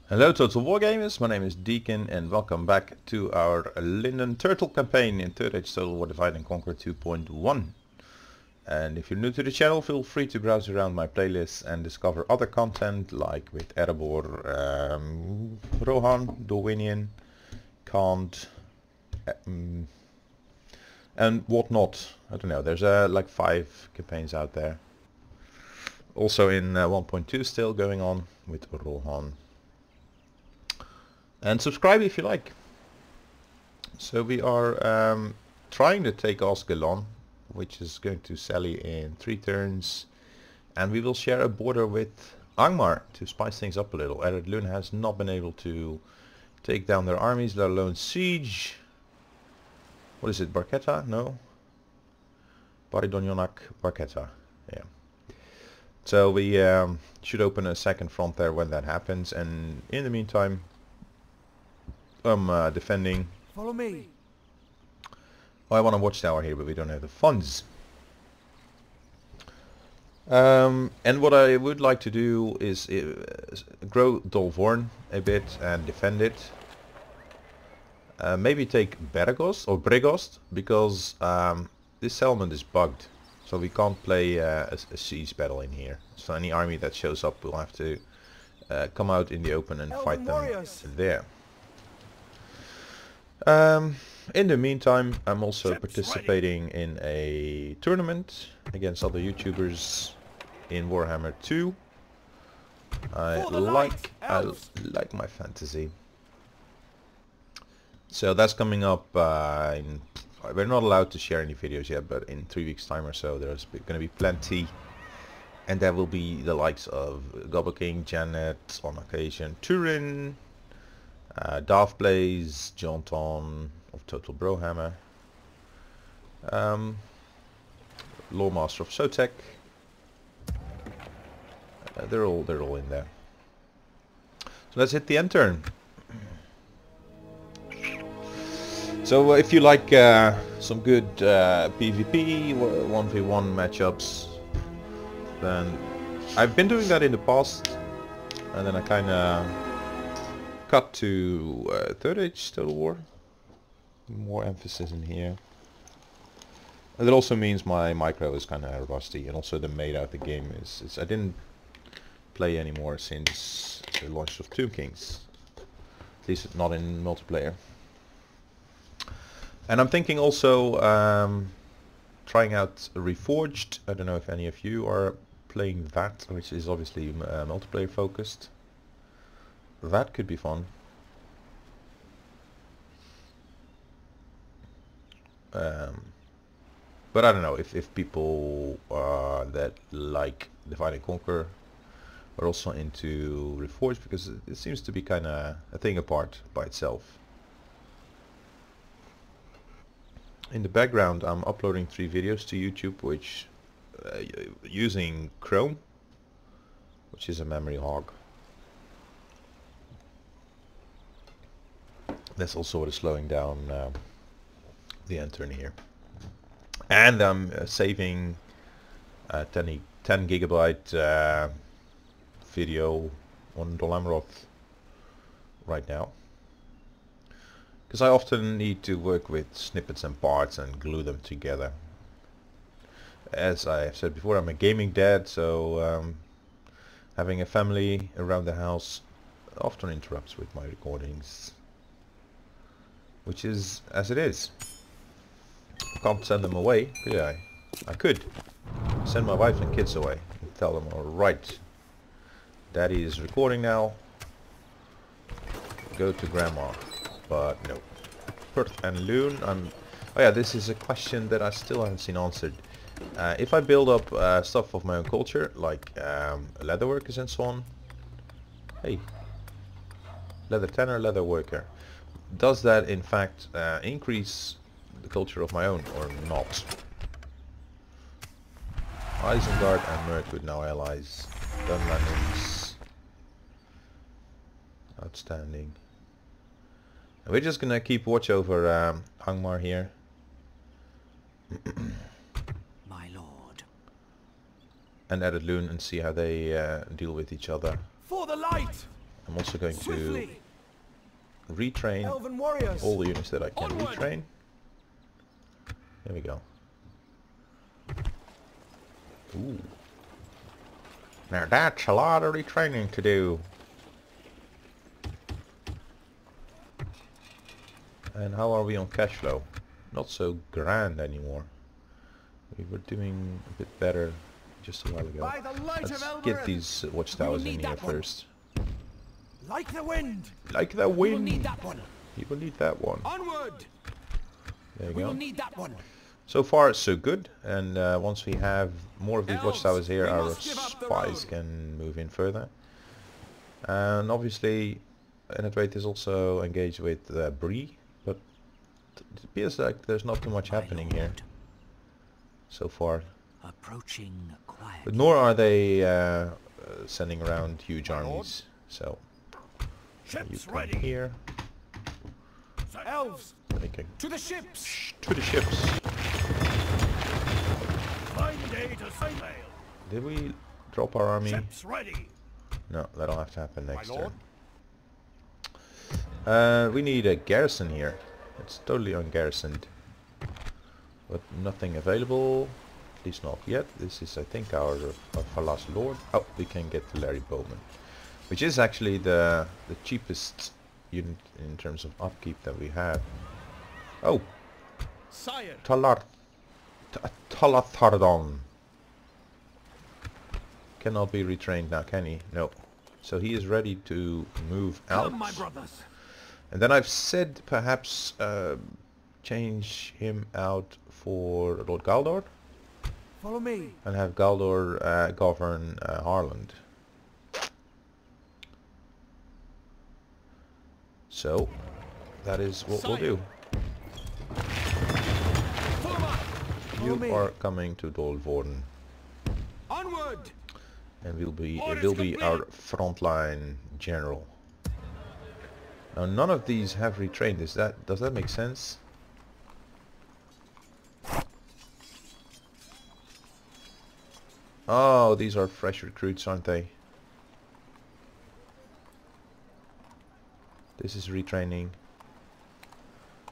Hello Total Wargamers, my name is Deacon and welcome back to our Lindon Turtle campaign in 3rd Age Total War Divide and Conquer 2.1. And if you're new to the channel, feel free to browse around my playlists and discover other content like with Erebor, Rohan, Dorwinian, Kant, and whatnot. I don't know, there's like 5 campaigns out there. Also in 1.2 still going on with Rohan. And subscribe if you like. So we are trying to take off Gelon, which is going to sally in 3 turns, and we will share a border with Angmar to spice things up a little. Lund has not been able to take down their armies, let alone siege. What is it, Barketa? No. Baridonyonak Barketa. Yeah. So we should open a second front there when that happens, and in the meantime I'm defending. Follow me. Oh, I want a watchtower here, but we don't have the funds. And what I would like to do is grow Dolvorn a bit and defend it. Maybe take Bergost or Bregost, because this settlement is bugged, so we can't play a siege battle in here. So any army that shows up will have to come out in the open and fight them there. In the meantime, I'm also participating in a tournament against other YouTubers in Warhammer 2. I like my fantasy. So that's coming up we're not allowed to share any videos yet, but in 3 weeks time or so there's going to be plenty. And there will be the likes of Gobble King, Janet, on occasion Turin, Darth Blaze, Jonton of Total Brohammer, Lawmaster of Sotek. They're all in there. So let's hit the end turn. So if you like some good PvP 1v1 matchups, then I've been doing that in the past, and then I kind of cut to 3rd Age Total War. More emphasis in here. And that also means my micro is kind of rusty, and also the made out the game is I didn't play anymore since the launch of Tomb Kings, at least not in multiplayer. And I'm thinking also trying out Reforged. I don't know if any of you are playing that, which is obviously multiplayer focused. That could be fun. But I don't know if people that like Divide and Conquer are also into Reforged, because it seems to be kind of a thing apart by itself. In the background I'm uploading 3 videos to YouTube, which using Chrome, which is a memory hog. That's also what is slowing down the end turn here. And I'm saving 10 gigabyte video on Dolamroth right now, because I often need to work with snippets and parts and glue them together. As I have said before, I'm a gaming dad, so having a family around the house often interrupts with my recordings, which is as it is. I can't send them away, could I? I could send my wife and kids away and tell them, alright, Daddy is recording now, go to Grandma. But no. Perth and Loon, oh yeah, this is a question that I still haven't seen answered. If I build up stuff of my own culture, like leatherworkers and so on. Hey, leather tanner, leather worker. Does that in fact increase the culture of my own or not? Isengard and Mirkwood now allies. Dunlandings. Outstanding. And we're just gonna keep watch over Angmar here. My lord. And Loon and see how they deal with each other. For the light! I'm also going to Swiftly. retrain Elven warriors. all the units that I can Onward. retrain. There we go. Ooh. Now that's a lot of retraining to do. And how are we on cash flow? Not so grand anymore. We were doing a bit better just a while ago. By the light Let's of get Elbereth. these watchtowers We will in need here that one. first. Like the wind. Like the We will wind! need that one. You will need that one. Onward. There you We will go. need that one. So far so good, and once we have more of these Elves, watchtowers here, we our must give up the spies road. can move in further. And obviously Enetrate is also engaged with Bree, but it appears like there's not too much My happening here lord. so far. Approaching quietly. But nor are they sending around huge My lord. armies. So you Ships come ready. here, Elves, they can to the ships. to the ships. Fine day to sail. Did we drop our army? Ships ready. No, that'll have to happen next lord. turn. We need a garrison here. It's totally ungarrisoned. But nothing available. At least not yet. This is, I think, our last lord. Oh, we can get the Larry Bowman. Which is actually the cheapest unit in terms of upkeep that we have. Oh! Sire. Talathardon. Cannot be retrained now, can he? No. So he is ready to move out. Come, my brothers. And then I've said perhaps change him out for Lord Galdor Follow me. and have Galdor govern Harland. So that is what we'll do. Follow up. You me. are coming to Dolvorden, Onward. and will be Orders will be our complete. frontline general. Now none of these have retrained. Does that make sense? Oh, these are fresh recruits, aren't they? This is retraining.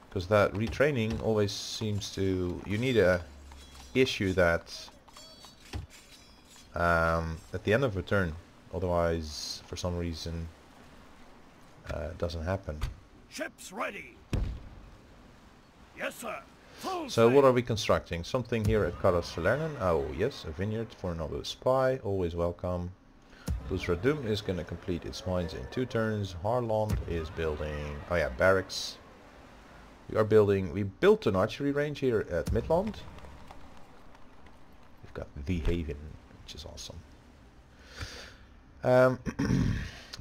Because that retraining always seems to... You need to issue that at the end of a turn. Otherwise, for some reason, it doesn't happen. Ships ready. Yes, sir. Full So what sail. are we constructing? Something here at Karas Salernon. Oh yes, a vineyard for another spy. Always welcome. Buzradum is going to complete its mines in 2 turns. Harland is building... Oh yeah, barracks. We built an archery range here at Midland. We've got The Haven, which is awesome.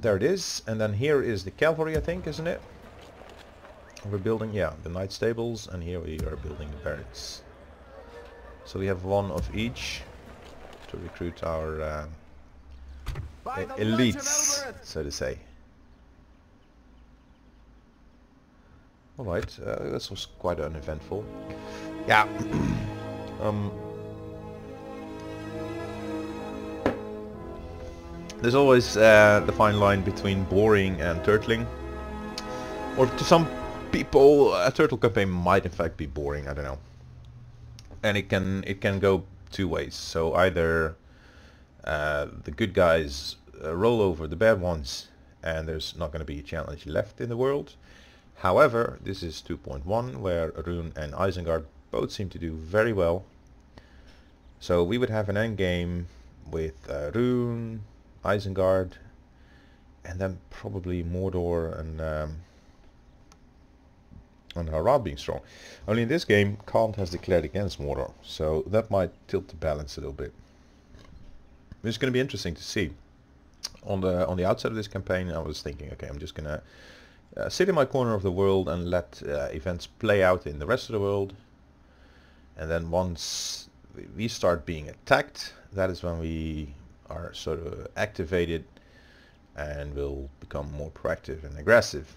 There it is. And then here is the cavalry, I think, isn't it? We're building, yeah, the knight stables, and here we are building the barracks. So we have one of each to recruit our By the light of elites, Elbereth. so to say. Alright, this was quite uneventful. Yeah. There's always the fine line between boring and turtling. Or to some people, a turtle campaign might in fact be boring, I don't know. And it can go 2 ways. So either the good guys roll over the bad ones and there's not going to be a challenge left in the world. However, this is 2.1 where Rune and Isengard both seem to do very well. So we would have an endgame with Rune, Isengard, and then probably Mordor and Harald being strong. Only in this game, Khand has declared against Mordor, so that might tilt the balance a little bit. It's going to be interesting to see. On the outset of this campaign, I was thinking, okay, I'm just going to sit in my corner of the world and let events play out in the rest of the world. And then once we start being attacked, that is when we are sort of activated and will become more proactive and aggressive.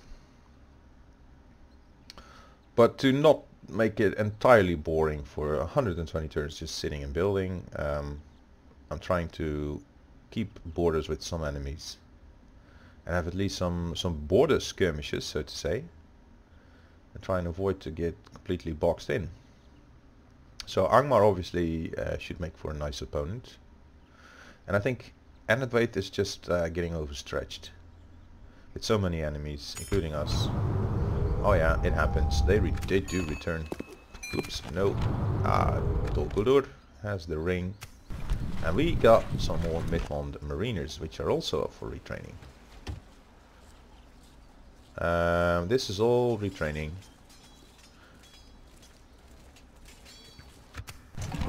But to not make it entirely boring for 120 turns just sitting and building, I'm trying to keep borders with some enemies. and have at least some border skirmishes, so to say, and try and avoid to get completely boxed in. So Angmar obviously should make for a nice opponent, and I think Enedveit is just getting overstretched. With so many enemies, including us. Oh yeah, it happens. They do return. Oops, no. Dolguldur has the ring. And we got some more Midland Mariners, which are also up for retraining. This is all retraining.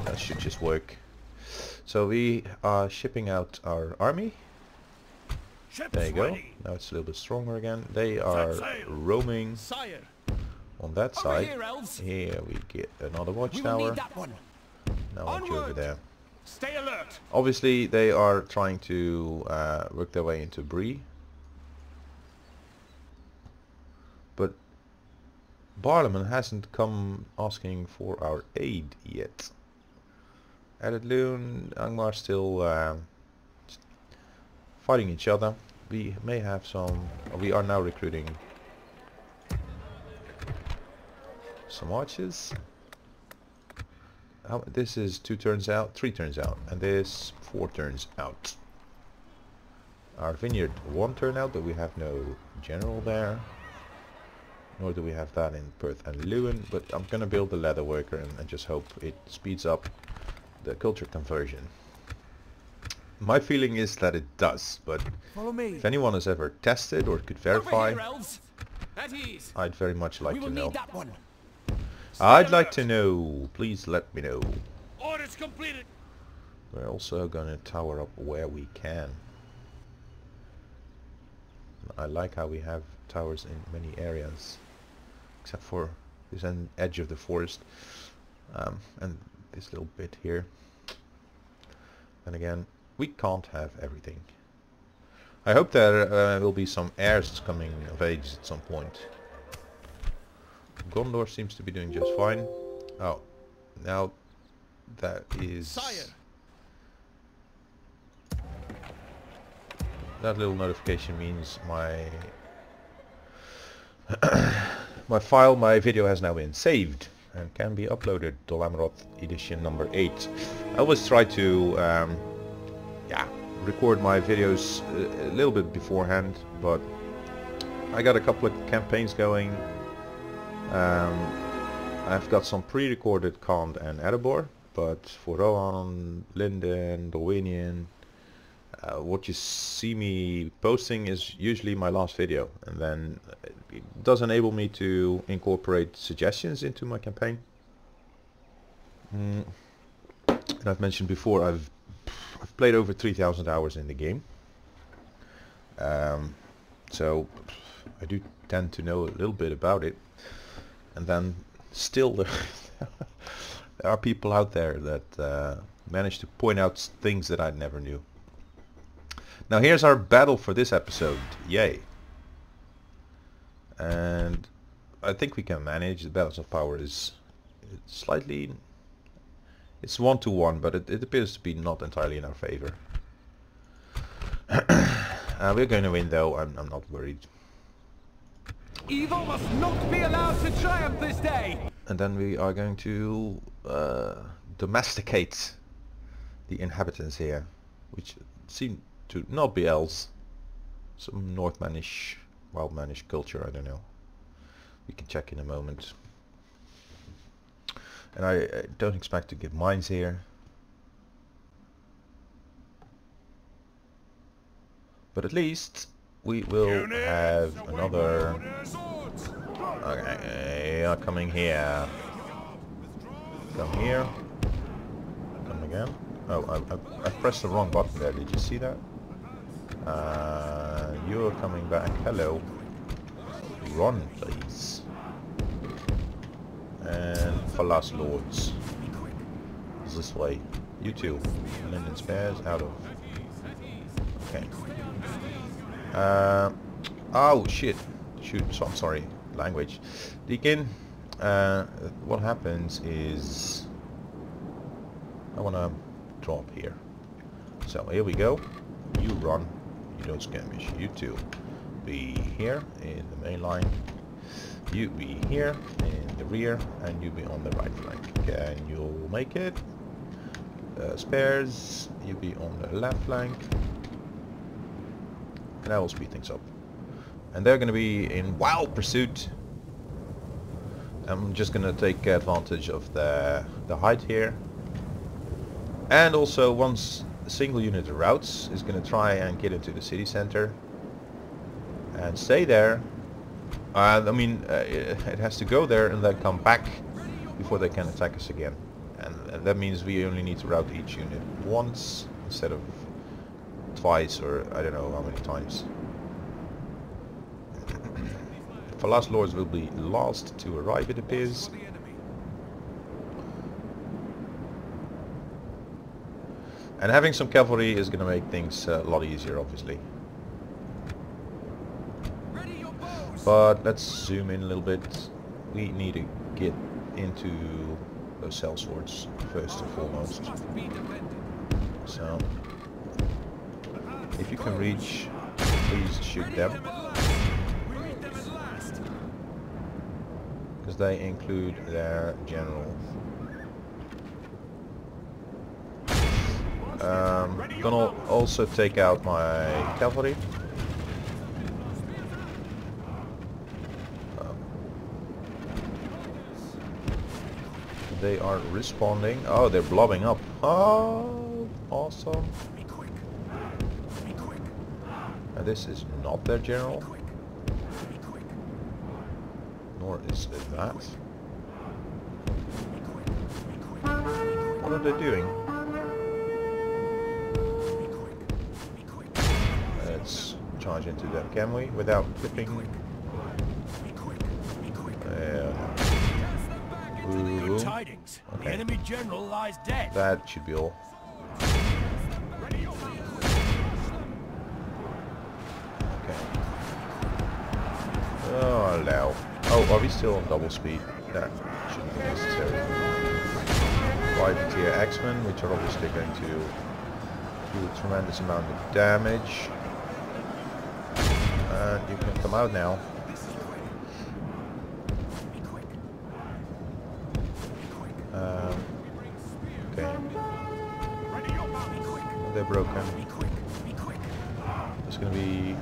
That should just work. So we are shipping out our army. There you go. Now it's a little bit stronger again. They are roaming on that side. Here we get another watchtower. Now watch over there. Stay alert. Obviously they are trying to work their way into Bree. But Barlaman hasn't come asking for our aid yet. Edloon, Angmar still fighting each other. We may have some. We are now recruiting some archers. This is 2 turns out, 3 turns out, and this 4 turns out. Our vineyard 1 turn out, but we have no general there. Nor do we have that in Perth and Lewin. But I'm gonna build the leather worker and just hope it speeds up the culture conversion. My feeling is that it does, but if anyone has ever tested or could verify, I'd very much like to know. I'd like to know. Please let me know. Orders completed. We're also gonna tower up where we can. I like how we have towers in many areas, except for this edge of the forest, and this little bit here. And again, we can't have everything. I hope there will be some heirs coming of age at some point. Gondor seems to be doing just fine. Oh, now that is... Sire. That little notification means my my video has now been saved and can be uploaded to Lamroth edition number 8. I always try to record my videos a little bit beforehand, but I got a couple of campaigns going. I've got some pre-recorded Khand and Erebor, but for Rohan, Lindon, Dorwinian, what you see me posting is usually my last video, and then it does enable me to incorporate suggestions into my campaign. And I've mentioned before, I've played over 3,000 hours in the game, so I do tend to know a little bit about it. And then still there are people out there that manage to point out things that I never knew. Now here's our battle for this episode. Yay. And I think we can manage. The balance of power is slightly... It's 1-to-1, but it appears to be not entirely in our favor. We're going to win though, I'm not worried. Evil must not be allowed to triumph this day. And then we are going to domesticate the inhabitants here, which seem to not be elves. Some Northmanish, Wildmanish culture, I don't know. We can check in a moment. And I don't expect to get mines here. But at least we will have another... Okay, are coming here. Come here. Come again. Oh, I pressed the wrong button there. Did you see that? You're coming back. Hello. Run, please. And Falas Lords. This way. You two. Linden spares out of. Okay. Oh shit. Shoot. So I'm sorry. Language. Deacon. What happens is I wanna drop here. So here we go. You run. You don't skirmish. You two. be here in the main line. You be here in the rear, and you be on the right flank. And you'll make it. Spares, you be on the left flank. And I will speed things up. And they're going to be in wild pursuit. I'm just going to take advantage of the height here. And also, once a single unit routes, is going to try and get into the city center. And stay there. I mean, it has to go there and then come back before they can attack us again. And that means we only need to route each unit once instead of twice, or I don't know how many times. The last lords will be last to arrive, it appears. And having some cavalry is going to make things a lot easier, obviously. But let's zoom in a little bit. We need to get into those cell swords first and foremost. So, if you can reach, please shoot them. Because they include their general. Gonna also take out my cavalry. They are responding. Oh, they're blobbing up. Oh, awesome. Be quick. Be quick. Now, this is not their general. Be quick. Nor is it that. Be quick. Be quick. What are they doing? Be quick. Be quick. Let's charge into them, can we? Without clipping. Be quick. Be quick. Ooh. Good tidings. Okay. The enemy general lies dead. That should be all. Okay. Oh, no. Oh, are we still on double speed? That shouldn't be necessary. Privateer X-Men, which are obviously going to do a tremendous amount of damage. And you can come out now. Okay. They're broken. It's gonna be...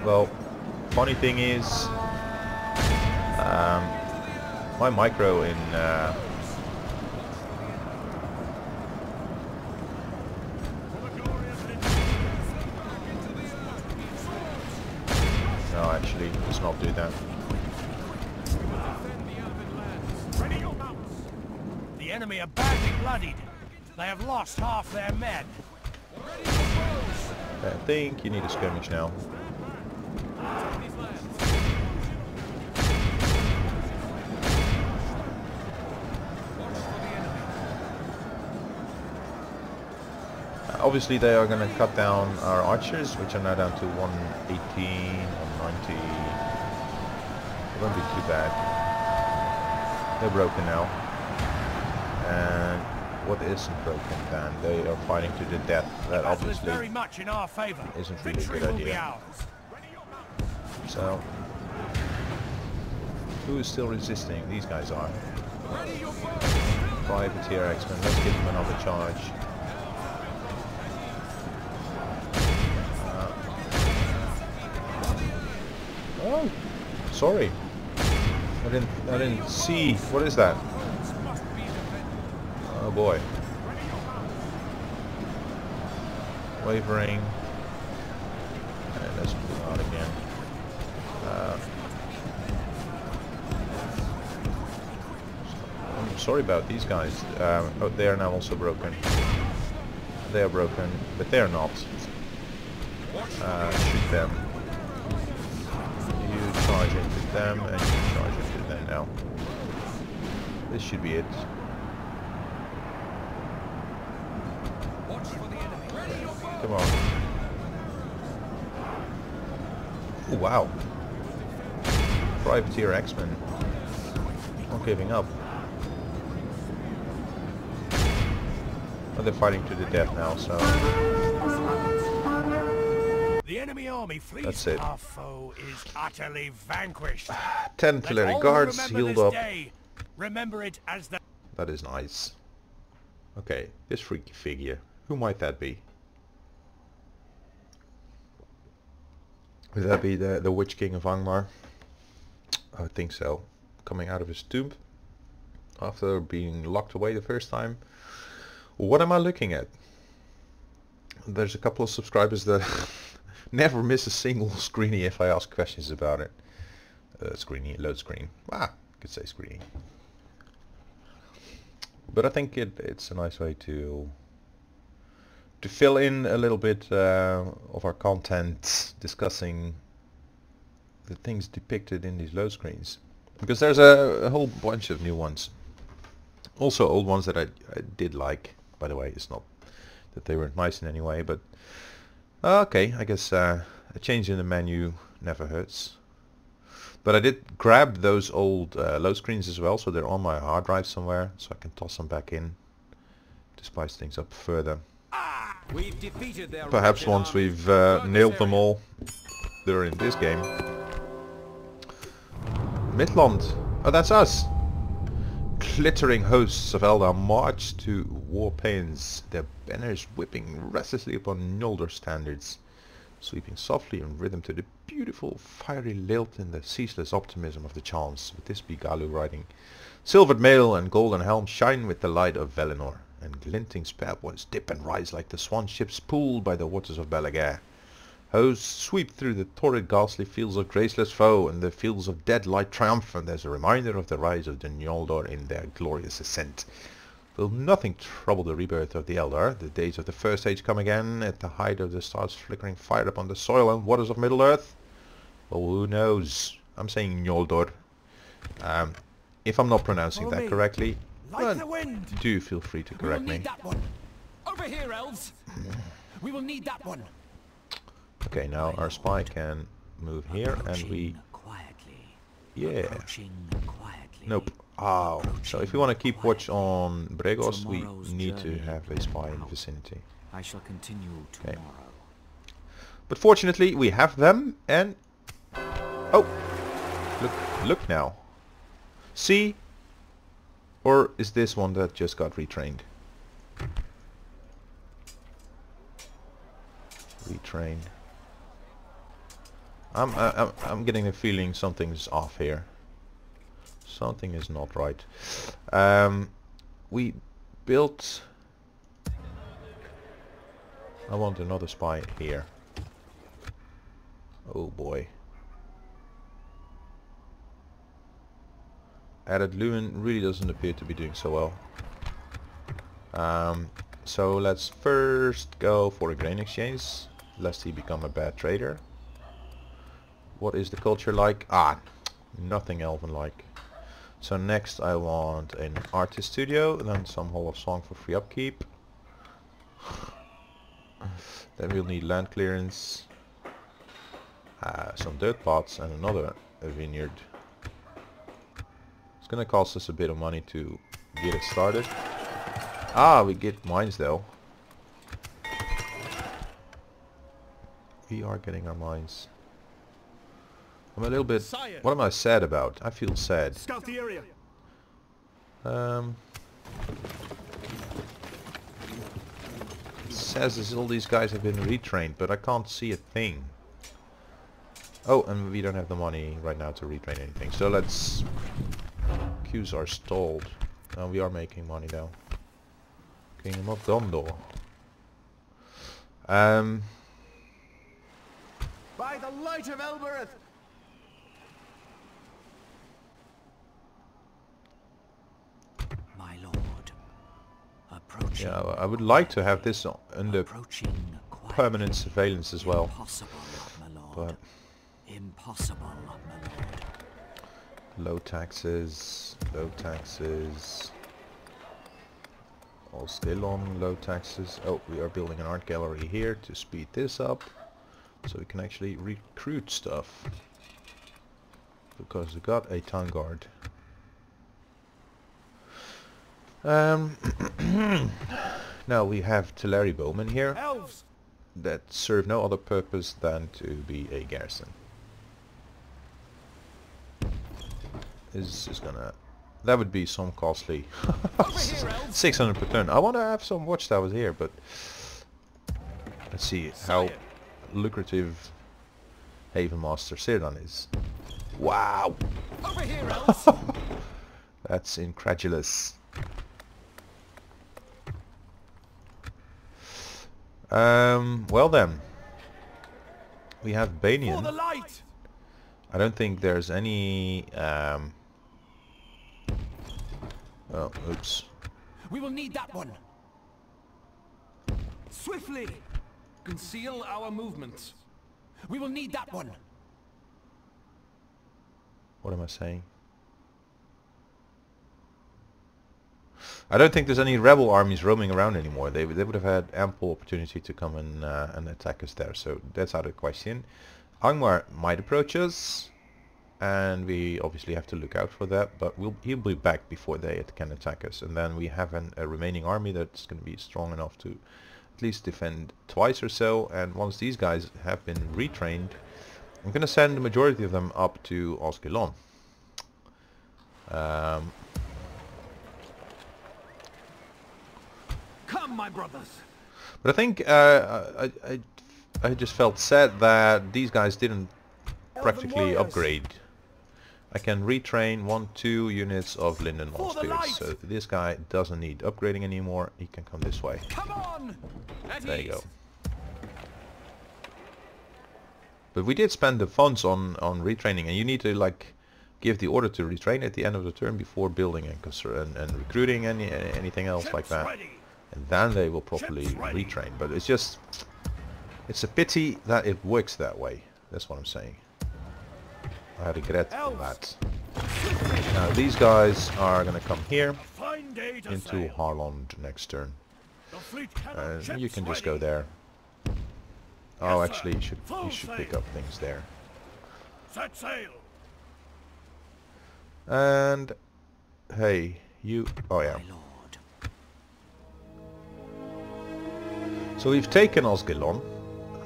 well, funny thing is, my micro in no, actually, let's not do that. The enemy are badly bloodied. They have lost half their men. I think you need a skirmish now. Obviously they are going to cut down our archers, which are now down to 118, 190. It won't be too bad. They're broken now. And what isn't broken then? They are fighting to the death. That obviously very much in our favor. isn't really a good idea. So, who is still resisting? These guys are. Privateer X-Men, let's give them another charge. Oh, sorry. I didn't see. What is that? Oh boy. Wavering. And let's pull out again. I'm sorry about these guys. Oh, they are now also broken. They are broken, but they are not. Shoot them. You charge into them, and you charge into them now. This should be it. Come on. Oh, wow. Privateer X-Men. Not giving up. Oh, they're fighting to the death now, so... The enemy army flees. That's it. Our foe is utterly vanquished. 10 Let artillery all guards remember healed this up. day. Remember it as the... That is nice. Okay, this freaky figure. Who might that be? Would that be the Witch King of Angmar? I think so. Coming out of his tomb after being locked away the first time. What am I looking at? There's a couple of subscribers that never miss a single screenie if I ask questions about it. Screenie, load screen. Ah, could say screenie. But I think it's a nice way to fill in a little bit of our content, discussing the things depicted in these load screens. Because there's a whole bunch of new ones. Also old ones that I did like. By the way, it's not that they weren't nice in any way, but okay, I guess a change in the menu never hurts. But I did grab those old load screens as well, so they're on my hard drive somewhere, so I can toss them back in to spice things up further. We've defeated their Perhaps once we've nailed them all during this game. Midland. Oh, that's us. Glittering hosts of Eldar march to war pains, their banners whipping restlessly upon Noldor standards, sweeping softly in rhythm to the beautiful fiery lilt and the ceaseless optimism of the chants. With this be Galu riding. Silvered mail and golden helm shine with the light of Valinor, and glinting spearpoints dip and rise like the swan ships pulled by the waters of Balagar. Hosts sweep through the torrid ghastly fields of graceless foe, and the fields of dead lie triumphant as a reminder of the rise of the Noldor in their glorious ascent. Will nothing trouble the rebirth of the Eldar? The days of the First Age come again, at the height of the stars flickering fire upon the soil and waters of Middle-earth? Well, who knows? I'm saying Noldor. If I'm not pronouncing that correctly, Like the wind. do feel free to correct me. That one. Over here, elves. We will need that one. Okay, now our spy can move here, and we... Quietly. Yeah. Quietly. Nope. Oh, so if we want to keep watch on Bregos, we need to have a spy in the vicinity. I shall continue tomorrow. But fortunately, we have them, and... Oh! Look now. See? Or is this one that just got retrained? Retrain. I'm getting the feeling something's off here. Something is not right. We built... I want another spy here. Oh boy. Added Lewin really doesn't appear to be doing so well. So let's first go for a grain exchange, lest he become a bad trader. What is the culture like? Ah, nothing elven like. So next I want an artist studio, then some Hall of Song for free upkeep. Then we'll need land clearance, some dirt pots, and another vineyard. It's gonna cost us a bit of money to get it started. Ah, we get mines though. We are getting our mines. I'm a little bit... Sire. What am I sad about? I feel sad. Scout the area. It says as all these guys have been retrained, but I can't see a thing. Oh, and we don't have the money right now to retrain anything. So let's... Queues are stalled. We are making money though. Kingdom of Gondor. By the light of Elbereth. My lord. Approaching. Yeah, I would like to have this under Approaching permanent surveillance as well. Impossible, my lord. But Impossible, my lord. low taxes, low taxes. All still on low taxes. Oh, we are building an art gallery here to speed this up, so we can actually recruit stuff. Because we got a town guard. Now we have Teleri Bowman here. Elves. that serve no other purpose than to be a garrison. Is gonna... That would be some costly... 600 per turn. I want to have some watchtowers here, but... Let's see how lucrative Haven Master Cyrdan is. Wow! Over here, elves. That's incredulous. Well then. We have For the Banian. light! I don't think there's any... Oh, oops. We will need that one. Swiftly. Conceal our movements. We will need that one. What am I saying? I don't think there's any rebel armies roaming around anymore. They would have had ample opportunity to come and attack us there. So that's out of the question. Angmar might approach us, and we obviously have to look out for that. But he'll be back before they can attack us, and then we have a remaining army that's going to be strong enough to at least defend twice or so. And once these guys have been retrained, I'm going to send the majority of them up to Gelon. Come, my brothers. But I think I just felt sad that these guys didn't practically upgrade. I can retrain 1-2 units of Lindon Wall Spears, so this guy doesn't need upgrading anymore. He can come this way. Come on. There you go. But we did spend the funds on retraining, and you need to like give the order to retrain at the end of the turn before building and recruiting anything else like that. And then they will properly retrain. But it's a pity that it works that way. That's what I'm saying. I regret that. Now these guys are gonna come here into Harland next turn. And you can just go there. Oh, actually you should pick up things there. Set sail. And hey, you... Oh yeah. So we've taken Gelon.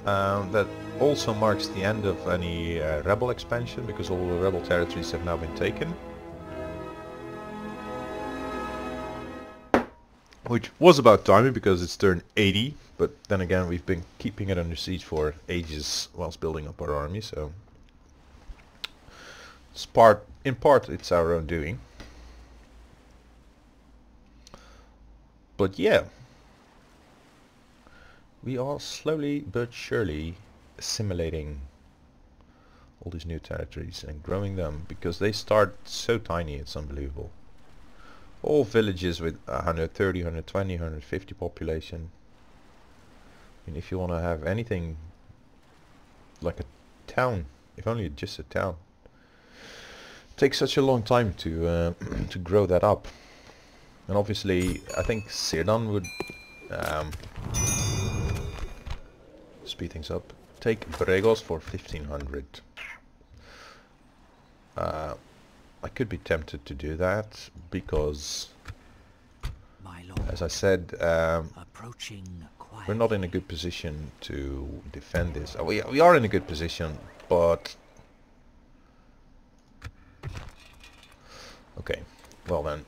That also marks the end of any rebel expansion, because all the rebel territories have now been taken. Which was about timing, because it's turn 80, but then again we've been keeping it under siege for ages whilst building up our army, so it's in part it's our own doing. But yeah, we are slowly but surely assimilating all these new territories and growing them, because they start so tiny, it's unbelievable. All villages with 130, 120, 150 population. I mean, if you want to have anything like a town, if only just a town, it takes such a long time to to grow that up. And obviously I think Cyrdan would speed things up. Take Bregos for 1500. I could be tempted to do that, because as I said, we're not in a good position to defend this. We are in a good position, but okay, well then,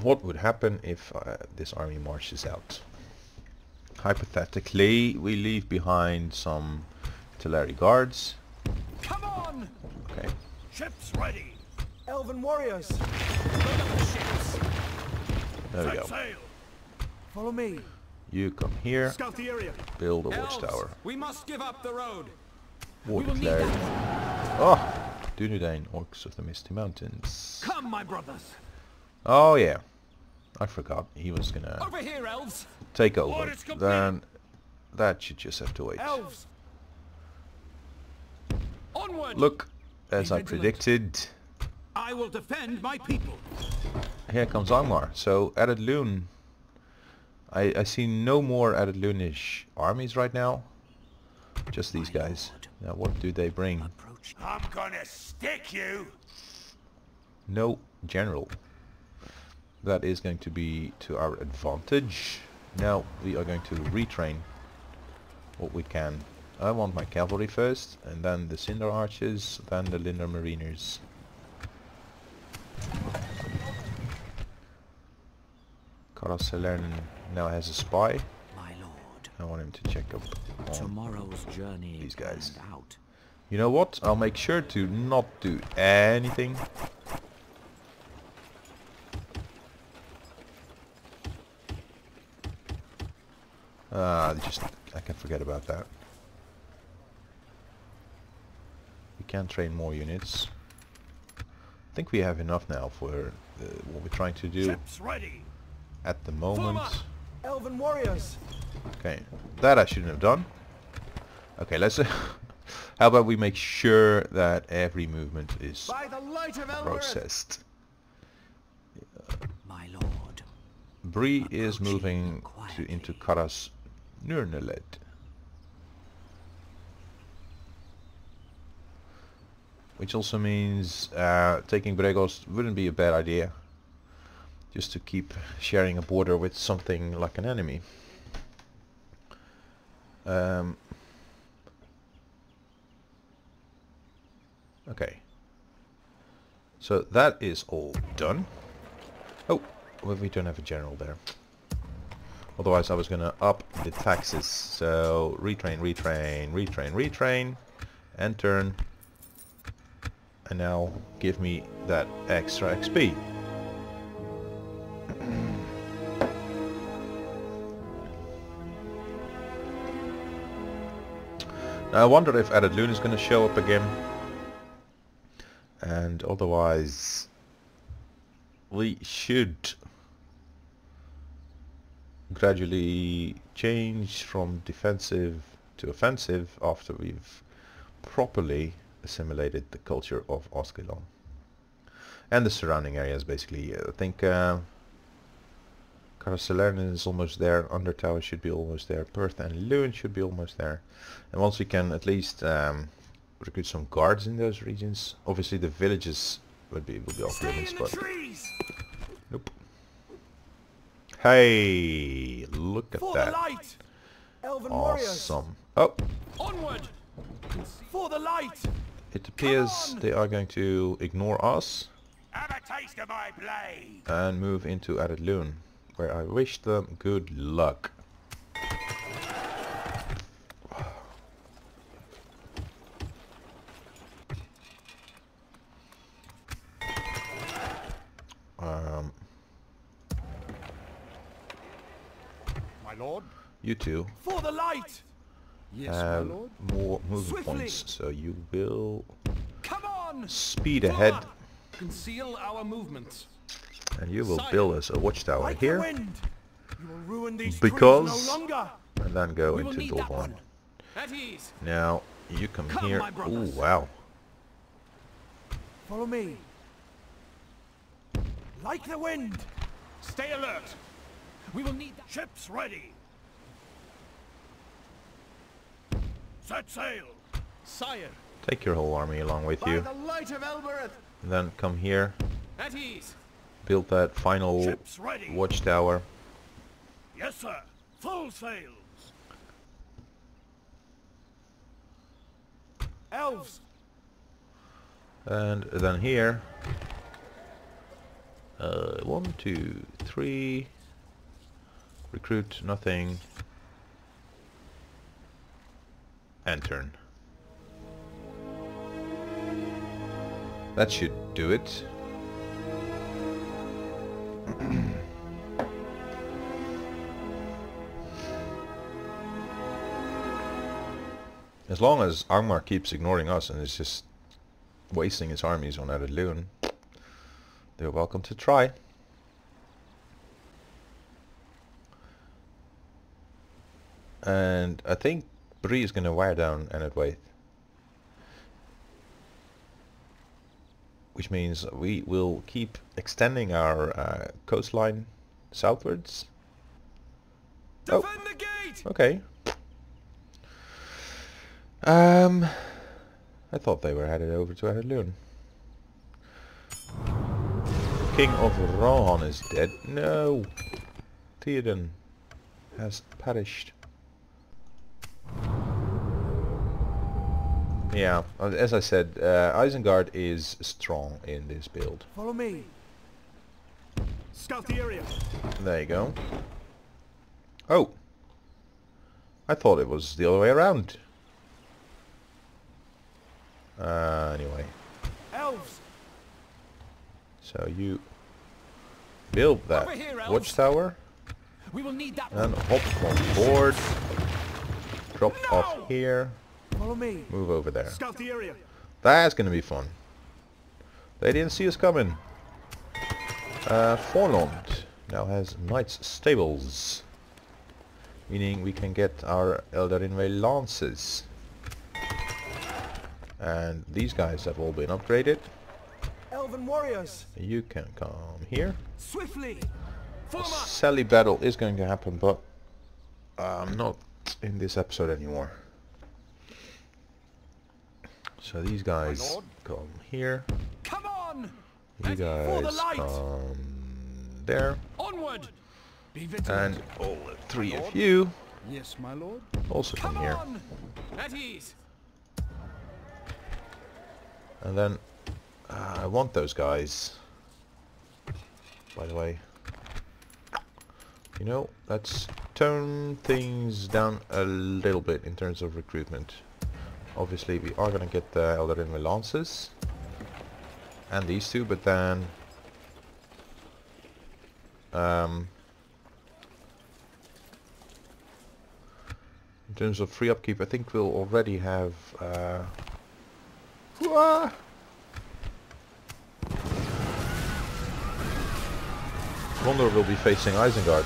what would happen if this army marches out? Hypothetically, we leave behind some artillery guards. Come on. Okay. Ships ready. Elven warriors, There we Set go. sail. follow me. You come here, Scout the area. build a Elves, watchtower. we must give up the road. War We will need declared. that. Oh, Dunedain, Orcs of the Misty Mountains. Come, my brothers. Oh yeah, I forgot he was gonna Over here, elves. take over. Orders complete. Then that should just have to wait. Elves. Onward. Look, as Be I vigilant. predicted, I will defend my people. here comes Angmar. So Added Loon, I see no more Added Loonish armies right now. Just these guys. Now what do they bring? I'm gonna stick you. No general. That is going to be to our advantage. Now we are going to retrain what we can. I want my cavalry first, and then the Cinder Archers, then the Lindon Mariners. Karaselen now has a spy. My lord, I want him to check up on tomorrow's journey these guys. planned out. You know what? I'll make sure to not do anything. I can forget about that. We can train more units. I think we have enough now for what we're trying to do Ships ready. at the moment. Elven warriors. Okay, that I shouldn't have done. Okay, let's... how about we make sure that every movement is By the light of Elbereth. processed. My lord, Bree is moving into Karas Nurneled. Which also means taking Bregos wouldn't be a bad idea. Just to keep sharing a border with something like an enemy. Okay. So that is all done. Oh, well, we don't have a general there. Otherwise I was gonna up the taxes. So retrain, retrain, retrain, retrain, and turn. And now give me that extra XP. Now I wonder if Added Loon is gonna show up again. And otherwise we should gradually change from defensive to offensive after we've properly assimilated the culture of Gelon and the surrounding areas. Basically, I think Karaselen is almost there, Undertower should be almost there, Perth and Loon should be almost there, and once we can at least recruit some guards in those regions. Obviously the villages will be off limits, but nope. Hey, look at For that. the light. Elven warriors. Awesome. Oh, Onward. For the light. it appears they are going to ignore us Have a taste of my blade. and move into Added Loon, where I wish them good luck. My lord. You two For the light. Yes, my have lord. more movement Swiftly. points, so you will Come on. speed ahead, Conceal our movements. and you will build us a watchtower Like the here, wind. You will ruin these Because- trees no longer. and then go We will into need that Dolborn. one. At ease. Now you come Come, here. my Oh brothers. wow! Follow me. Like the wind. Stay alert. We will need that. Ships ready. Set sail. Sire. Take your whole army along with By you, the light of Elbereth. and then come here, At ease. build that final Ships ready. watchtower. Yes, sir. Full sails. Elves. And then here, 1, 2, 3, recruit nothing, and turn. That should do it. As long as Angmar keeps ignoring us and is just wasting his armies on Added Loon, they're welcome to try. And I think Bree is going to wire down Enedwaith, which means we will keep extending our coastline southwards. Oh, Defend the gate. okay. I thought they were headed over to Added Loon. King of Rohan is dead. No! Theoden has perished. Yeah, as I said, Isengard is strong in this build. Follow me. Scout the area. There you go. Oh! I thought it was the other way around. Anyway. Elves. So you build that Over here, elves. watchtower We will need that. and hop on board. Drop off here. Follow me. Move over there. Scout the area. That's gonna be fun. They didn't see us coming. Forlond now has Knight's Stables. Meaning we can get our Eldarin lances. And these guys have all been upgraded. Elven warriors. You can come here. Swiftly. Form up. Sally battle is going to happen, but not in this episode anymore. So these guys come here. Come on. You For the guys light. come there. Onward. Be And vigilant. all three of you Yes, my lord. also come Come here. on. At ease. And then I want those guys. By the way, you know, let's tone things down a little bit in terms of recruitment. Obviously, we are gonna get the Eldarin lances and these two, but then in terms of free upkeep, I think we'll already have Gondor will be facing Isengard.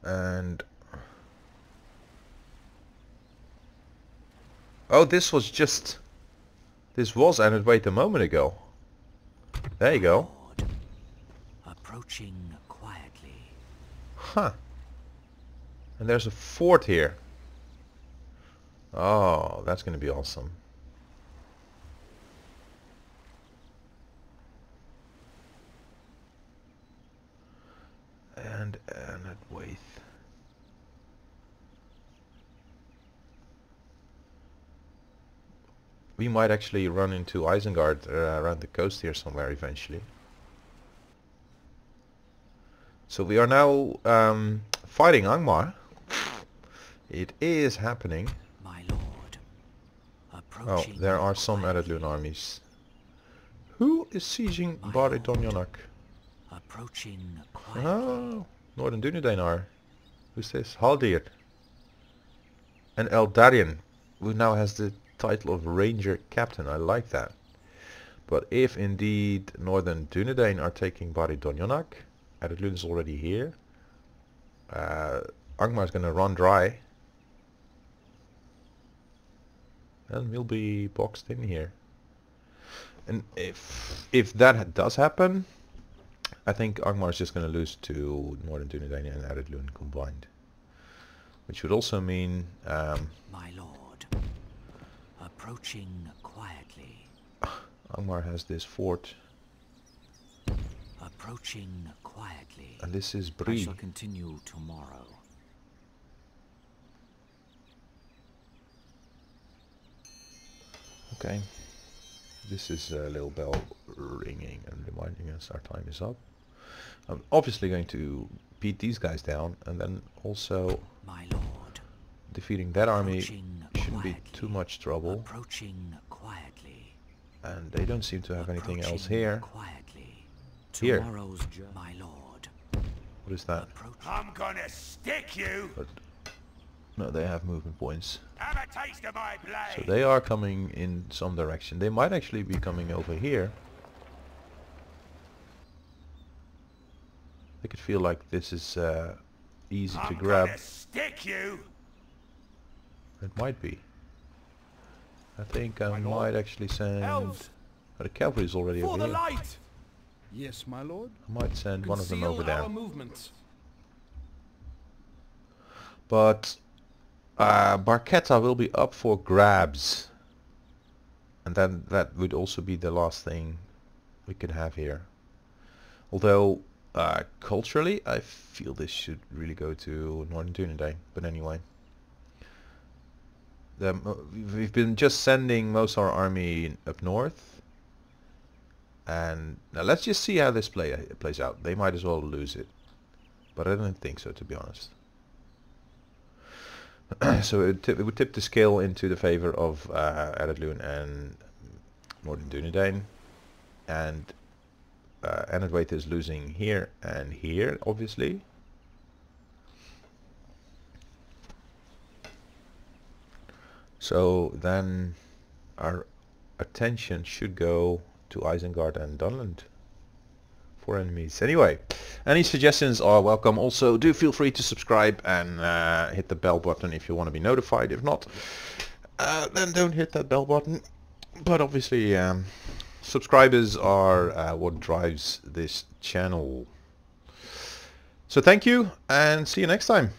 And oh, this was ended wait a moment ago. There you go. Lord, approaching quietly. Huh. And there's a fort here. Oh, that's gonna be awesome. And at Waith. We might actually run into Isengard around the coast here somewhere eventually. So we are now fighting Angmar. It is happening. My lord, Oh, approaching there are some Eredlun armies. Who is sieging Bari Donyonak? approaching quietly. Oh, Northern Dunedain are. Who's this? Haldir. And Eldarion, who now has the title of Ranger Captain. I like that. But if indeed Northern Dunedain are taking Bari Donyonak, Eredlun is already here. Angmar is gonna run dry. And we'll be boxed in here. And if that does happen, I think Angmar is just going to lose to Northern Dunedain and Eredlun combined. Which would also mean My lord, approaching quietly. Angmar has this fort. Approaching quietly. And this is I Bree. shall continue tomorrow. Okay. This is a little bell ringing and reminding us our time is up. I'm obviously going to beat these guys down, and then also My lord, defeating that army approaching shouldn't be quietly. too much trouble. Approaching quietly. And they don't seem to have anything else Approaching here. Quietly. Here. Tomorrow's journey. My lord, What is that? approach. I'm gonna stick you. But no, they have movement points. Have a taste of my blade. So they are coming in some direction. They might actually be coming over here. I could feel like this is easy to I'm grab. gonna stick you. It might be. I think I might actually send... Elves. Oh, the cavalry is already For over the here. light. Yes, my lord. I might send one of them Conceal over there. our movements. But Barchetta will be up for grabs. And then that would also be the last thing we could have here. Although culturally I feel this should really go to Northern Dunedain. But anyway. we've been just sending most of our army up north, and now let's just see how this plays out. They might as well lose it, but I don't think so, to be honest. So it would tip the scale into the favor of Eredloon and Northern Dunedain, and Enedwaith is losing here and here, obviously. So then our attention should go to Isengard and Dunland. 4 enemies. Anyway, any suggestions are welcome. Also, do feel free to subscribe and hit the bell button if you want to be notified. If not, then don't hit that bell button. But obviously, subscribers are what drives this channel. So thank you, and see you next time.